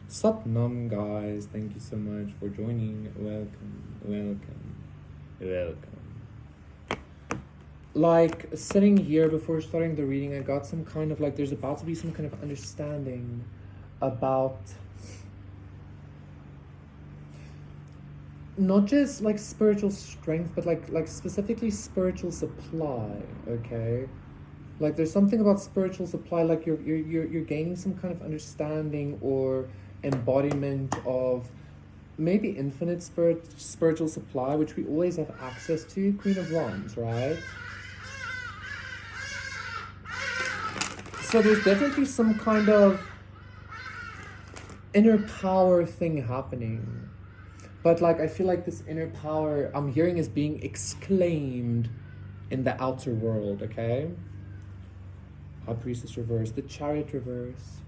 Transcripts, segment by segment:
Satnam, guys. Thank you so much for joining. Welcome. Like, sitting here before starting the reading, I got some kind of like, there's about to be some kind of understanding about not just like spiritual strength, but like specifically spiritual supply, okay? Like there's something about spiritual supply, like you're gaining some kind of understanding or embodiment of maybe infinite spiritual supply, which we always have access to. Queen of Wands, right? So there's definitely some kind of inner power thing happening. But like I feel like this inner power I'm hearing is being exclaimed in the outer world, okay? High Priestess reverse, the Chariot reverse.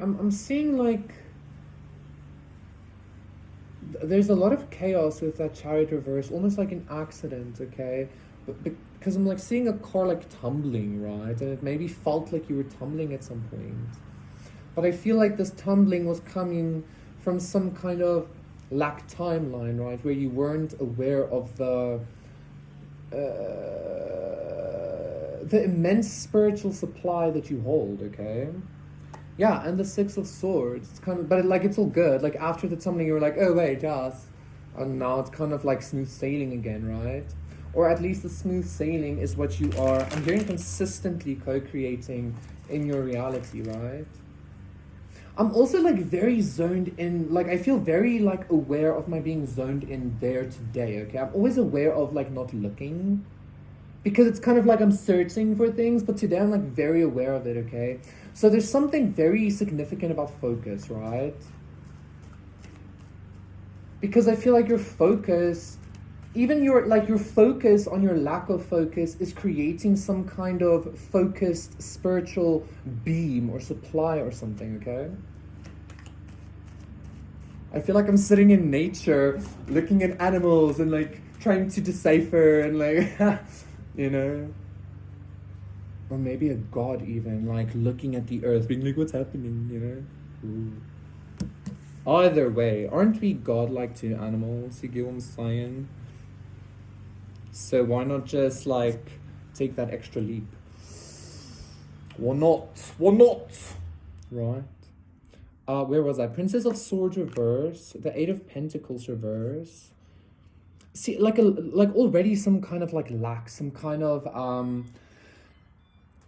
I'm seeing like there's a lot of chaos with that Chariot reverse, almost like an accident, okay? But because I'm like seeing a car like tumbling, right? And it maybe felt like you were tumbling at some point. But I feel like this tumbling was coming from some kind of lack timeline, right? Where you weren't aware of the immense spiritual supply that you hold, okay? Yeah, and the Six of Swords. It's kind of, but like it's all good. Like after the tumbling, you were like, oh wait, yes, and now it's kind of like smooth sailing again, right? Or at least the smooth sailing is what you are. I'm hearing consistently co-creating in your reality, right? I'm also like very zoned in. Like I feel very like aware of my being zoned in there today. Okay, I'm always aware of like not looking because it's kind of like I'm searching for things, but today I'm like very aware of it, okay? So there's something very significant about focus, right? Because I feel like your focus, even your focus on your lack of focus is creating some kind of focused spiritual beam or supply or something, okay? I feel like I'm sitting in nature, looking at animals and like trying to decipher and like, you know? Or maybe a god even, like looking at the earth, being like, what's happening, you know? Ooh. Either way, aren't we godlike to animals? You get what I'm saying? So why not just like take that extra leap? Why not? Why not? Right. Where was I? Princess of Swords reverse, the Eight of Pentacles reverse. See, like already some kind of like lack, some kind of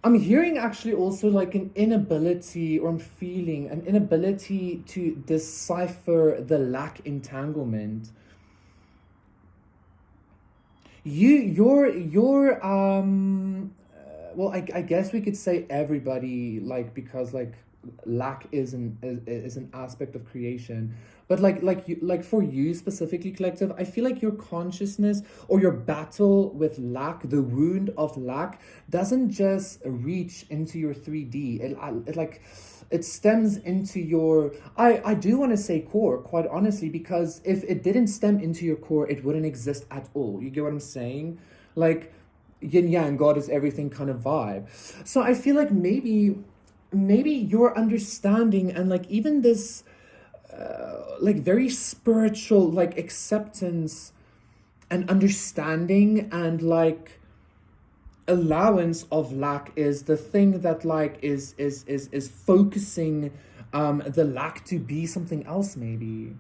I'm hearing actually also like an inability, or I'm feeling an inability to decipher the lack entanglement. You're well, I guess we could say everybody, like, because like lack is an aspect of creation, but like for you specifically, collective, I feel like your consciousness or your battle with lack, the wound of lack, doesn't just reach into your 3D. It like it stems into your, I do want to say core, quite honestly, because if it didn't stem into your core, it wouldn't exist at all. You get what I'm saying? Like yin yang, God is everything kind of vibe. So I feel like maybe your understanding and like even this like very spiritual like acceptance and understanding and like allowance of lack is the thing that like is focusing the lack to be something else, maybe.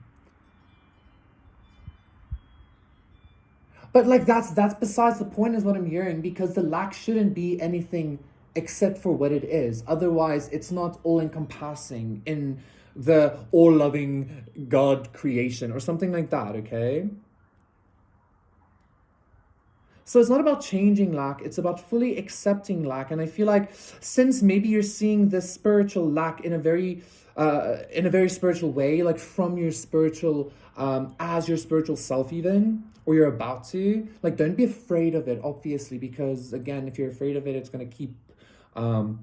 But like that's besides the point, is what I'm hearing, because the lack shouldn't be anything except for what it is. Otherwise, it's not all encompassing in the all loving God creation or something like that, okay? So it's not about changing lack, it's about fully accepting lack. And I feel like since maybe you're seeing this spiritual lack in a very spiritual way, like from your spiritual as your spiritual self even, or you're about to, like, don't be afraid of it, obviously, because again, if you're afraid of it, it's going to keep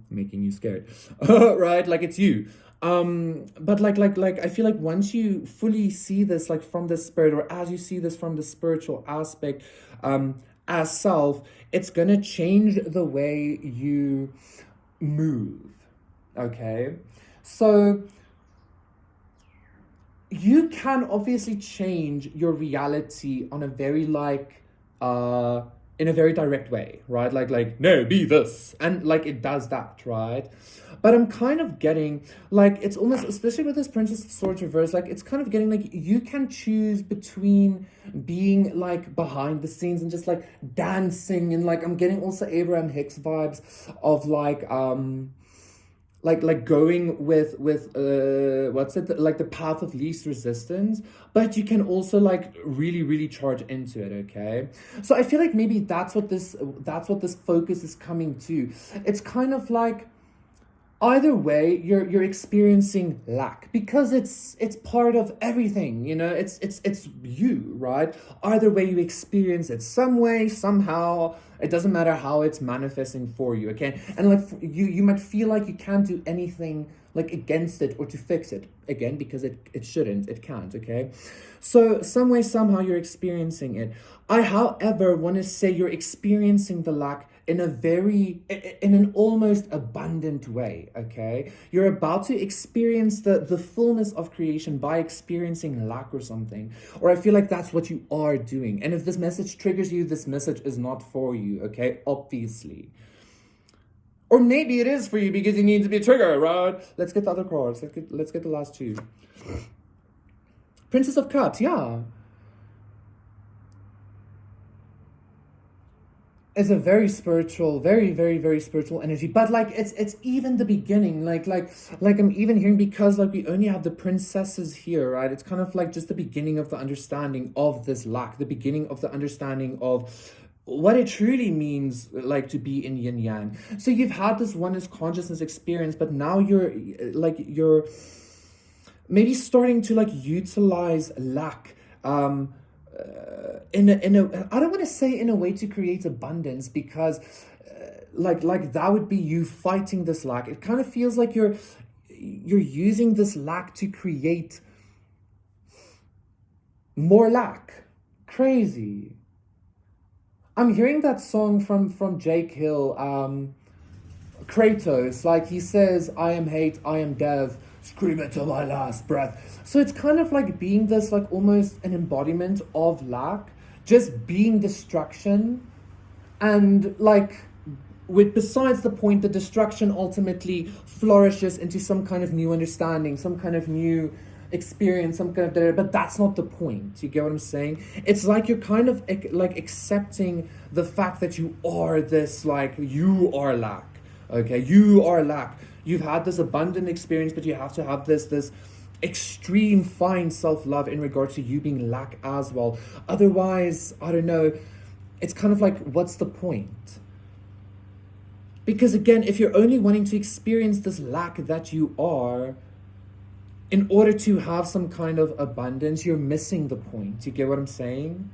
making you scared. Right, like it's you. But like I feel like once you fully see this like from the spirit, or as you see this from the spiritual aspect, as self, it's gonna change the way you move. Okay, so you can obviously change your reality on a very in a very direct way, right? Like no, be this, and like it does that, right? But I'm kind of getting like it's almost, especially with this Princess of Swords reverse, like it's kind of getting like you can choose between being like behind the scenes and just like dancing, and like I'm getting also Abraham Hicks vibes of like going with what's it, like the path of least resistance, but you can also like really charge into it. Okay, so I feel like maybe that's what this focus is coming to. It's kind of like either way you're experiencing lack, because it's part of everything, you know. It's you, right? Either way you experience it, some way, somehow. It doesn't matter how it's manifesting for you. Okay, and like you might feel like you can't do anything like against it or to fix it, again, because it shouldn't, it can't. Okay, so some way, somehow you're experiencing it. I however want to say you're experiencing the lack in in an almost abundant way. Okay, you're about to experience the fullness of creation by experiencing lack or something, or I feel like that's what you are doing. And if this message triggers you, this message is not for you. Okay, obviously. Or maybe it is for you because you need to be triggered, right? Let's get the other cards. Let's get the last two. Princess of Cups, yeah. It's a very spiritual, very spiritual energy. But like it's even the beginning. Like I'm even hearing, because like we only have the princesses here, right? It's kind of like just the beginning of the understanding of this lack, the beginning of the understanding of what it truly means like to be in yin yang. So you've had this oneness consciousness experience, but now you're maybe starting to like utilize lack in a I don't want to say in a way to create abundance, because like that would be you fighting this lack. It kind of feels like you're using this lack to create more lack. Crazy. I'm hearing that song from Jake Hill, Kratos, like he says, I am hate, I am death, scream it till my last breath. So it's kind of like being this, like almost an embodiment of lack, just being destruction. And like, with besides the point, the destruction ultimately flourishes into some kind of new understanding, some kind of new experience, some kind of, but that's not the point. You get what I'm saying? It's like you're kind of like accepting the fact that you are this, like you are lack. Okay, you are lack. You've had this abundant experience, but you have to have this extreme fine self-love in regards to you being lack as well. Otherwise, I don't know, it's kind of like, what's the point? Because again, if you're only wanting to experience this lack that you are in order to have some kind of abundance, you're missing the point. You get what I'm saying?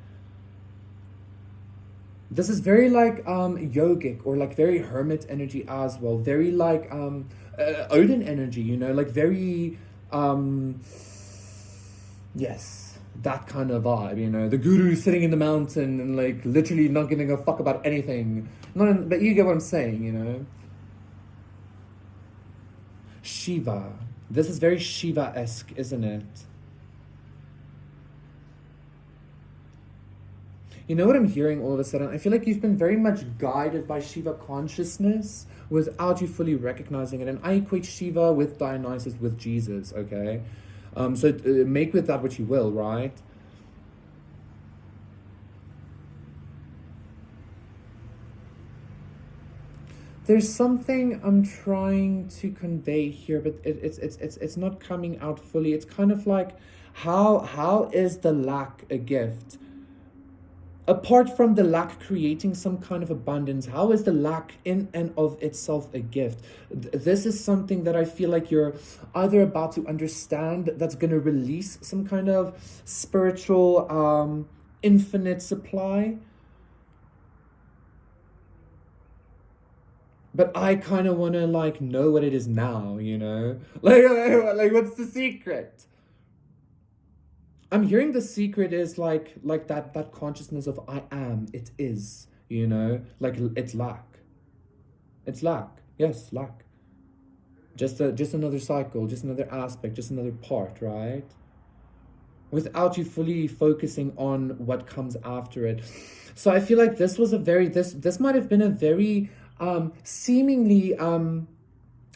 This is very like yogic, or like very hermit energy as well. Very like Odin energy, you know, like very yes, that kind of vibe, you know. The guru sitting in the mountain and like literally not giving a fuck about anything. But you get what I'm saying, you know. Shiva. This is very Shiva-esque, isn't it? You know what I'm hearing all of a sudden? I feel like you've been very much guided by Shiva consciousness without you fully recognizing it. And I equate Shiva with Dionysus with Jesus, okay? So make with that what you will, right? There's something I'm trying to convey here, but it's not coming out fully. It's kind of like, how is the lack a gift? Apart from the lack creating some kind of abundance, how is the lack in and of itself a gift? This is something that I feel like you're either about to understand, that's going to release some kind of spiritual infinite supply. but I kind of want to like know what it is now, you know? Like what's the secret? I'm hearing the secret is like that consciousness of I am, it is, you know? Like it's lack. It's lack. Yes, lack. Just another cycle, just another aspect, just another part, right? Without you fully focusing on what comes after it. So I feel like this was a very this might have been a very seemingly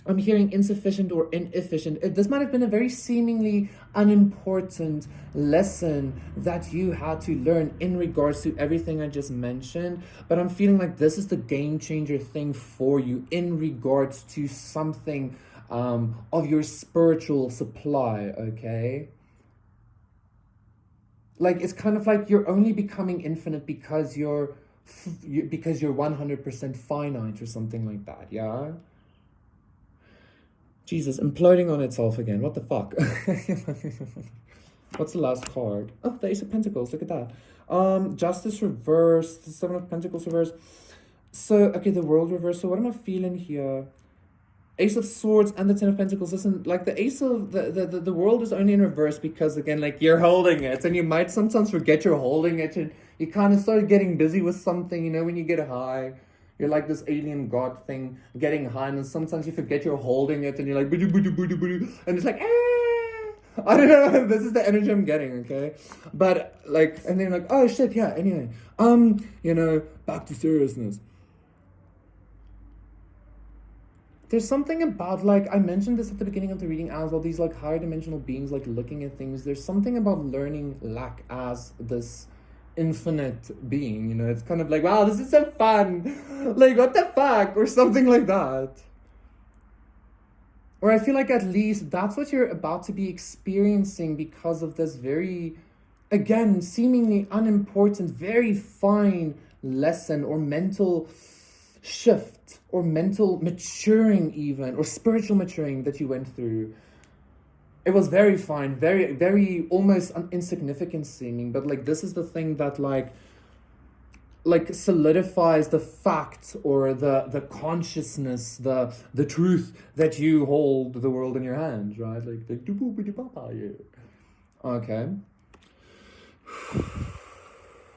I'm hearing insufficient or inefficient. This might have been a very seemingly unimportant lesson that you had to learn in regards to everything I just mentioned. But I'm feeling like this is the game changer thing for you in regards to something of your spiritual supply, okay? Like, it's kind of like you're only becoming infinite because you're 100% finite or something like that, yeah? Jesus, imploding on itself again. What the fuck? What's the last card? Oh, the Ace of Pentacles. Look at that. Justice reversed. The Seven of Pentacles reversed. So, okay, the World reversed. So what am I feeling here? Ace of Swords and the Ten of Pentacles. Listen, like the Ace of the World is only in reverse because, again, like you're holding it, and you might sometimes forget you're holding it, and you kind of start getting busy with something, you know, when you get high. You're like this alien god thing getting high, and sometimes you forget you're holding it, and you're like, and it's like, ah! I don't know. This is the energy I'm getting, okay? But like, and then like, oh shit, yeah. Anyway, you know, back to seriousness. There's something about, like, I mentioned this at the beginning of the reading as well. These like higher dimensional beings, like looking at things. There's something about learning lack as this infinite being, you know. It's kind of like, wow, this is so fun, like what the fuck, or something like that. Or I feel like at least that's what you're about to be experiencing because of this very, again, seemingly unimportant, very fine lesson or mental shift or mental maturing even, or spiritual maturing that you went through. It was very fine, very, very almost insignificant seeming, but like this is the thing that like solidifies the fact or the consciousness, the truth that you hold the world in your hands, right? Like okay.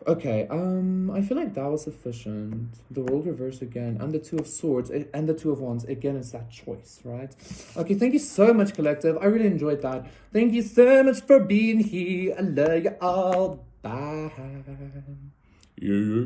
Okay, I feel like that was sufficient. The World reverse again, and the Two of Swords, and the Two of Wands. Again, it's that choice, right? Okay, thank you so much, collective. I really enjoyed that. Thank you so much for being here. I love you all. Bye. Yeah.